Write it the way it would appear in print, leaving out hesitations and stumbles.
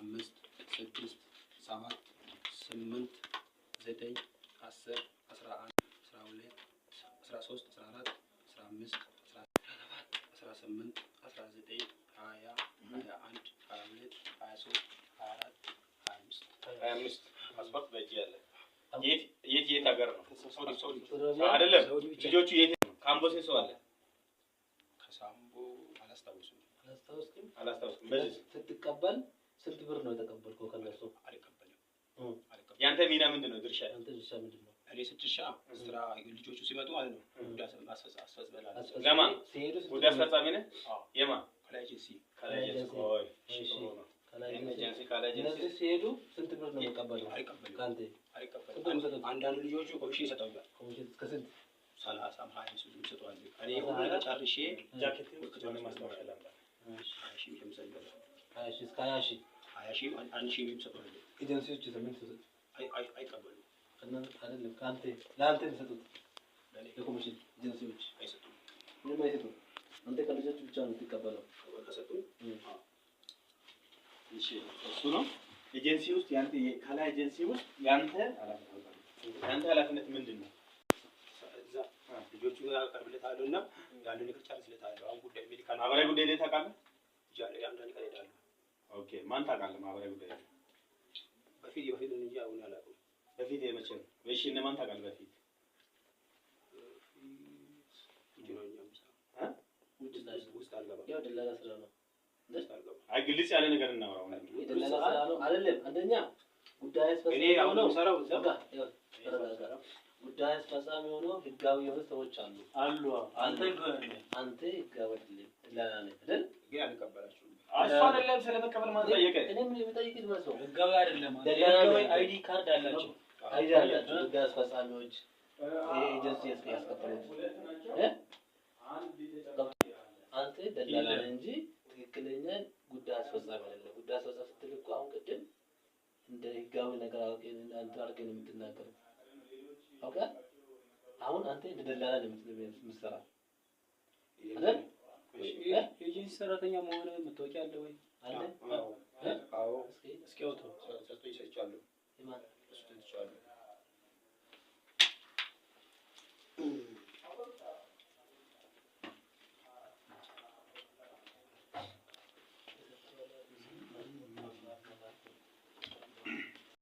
5 6 7 8 9 10 11 12 13 14 15 16 17 18 19 20 21 22 23 24 25 ፓስፖርት በእጅ ያለ የት ሀገር ነው? አይደለም ልጆቹ የት ካምቦሴ ሰው አለ? ከሳምቦ አላስታውስም። በዚህ ስትቀበል ስንት ብር ነው የተቀበልከው ከነሱ? አልቀበልም። ያንተ ሚና ምንድነው? ድርሻ ያንተ ድርሻ ምንድነው? እኔ ስትሻ ስራ ልጆቹ ሲመጡ ማለት ነው ጉዳት ማስፈጸም ለማን ጉዳት አስፈጻሚ ነህ? የማ ከላይጀንሲ ቆይ እነዚህ ሲሄዱ ስንት ብር ነው የሚቀበለው? ካንተ አይቀበልም። አንዳንድ ልጆቹ ኮሚሽን ይሰጣሉ። ኮሚሽን ከስንት 30 20 ይሰጣሉ። እኔ ሁሉ ነገር ጨርሼ ጃኬት ወጥቶ ማስታወሻ ላምጣ። 20 ለምሳሌ 20 እስከ 20 1 ሺህ ይሰጣሉ። ኤጀንሲዎች ዘመን ተሰጥ አይቀበሉም። አይደለም ካንተ ለአንተ የሚሰጡት ለኮሚሽን ኤጀንሲዎች አይሰጡም። ምንም አይሰጡም። አንተ ከልጆቹ ብቻ ነው የምትቀበለው። ከሰጡኝ እሺ እሱ ነው ኤጀንሲ ውስጥ ያንተ ከላይ ኤጀንሲ ውስጥ ያንተ ኃላፊነት ምንድነው? እዛ ልጆቹ ያቀርብለታልና ያንን ነገር ጨርስለታለሁ። አሁን ጉዳይ ሜዲካል ማህበራዊ ጉዳይ ላይ ታውቃለህ? ያንዳንድ ቀን ሄዳለሁ። ኦኬ ማን ታውቃለህ? ማህበራዊ ጉዳይ ላይ በፊት ነው እንጂ አሁን አላውቅም። በፊት የመቼ ነው? እሺ እነማን ታውቃለህ? በፊት ውስጥ አልገባም። ያው ደላላ ስራ ነው። አይ ግልጽ ያለ ነገር እናወራው ነው። ደላላ ስራ ነው አይደለም። አንደኛ ጉዳይ አስፈጻሚ እኔ አሁን የምሰራው እዛ ጉዳይ አስፈጻሚ ሆኖ ህጋዊ የሆኑ ሰዎች አሉ። አንተ ህጋዊ አይደለም ደላላ ነህ አይደል? ግን አልቀበላችሁም። እሱ አይደለም ስለመቀበል ማለት ጠየቀ። እኔም የምጠይቅህ ነው። ህጋዊ አይደለም። ህጋዊ አይዲ ካርድ አላቸው። አይዲ አላቸው ጉዳይ አስፈጻሚዎች ኤጀንሲ ያስቀበሉት አንተ ደላላ ነህ እንጂ ትክክለኛ ጉዳይ አስፈጻሚ አይደለም። ጉዳይ አስፈጻሚ ስትል እኮ አሁን ቅድም እንደ ህጋዊ ነገር አውቀን አንተ አድርገን የምትናገረው አውቃ። አሁን አንተ እንደ ደላላ ነው የምትሰራው አይደል? ኤጀንሲ ሰራተኛ መሆን መታወቂያ አለ ወይ? አለ? አዎ እስኪ አውጡ። ሰጥቶኝ ሰጥቻለሁ። ይማን ሰጥቻለሁ።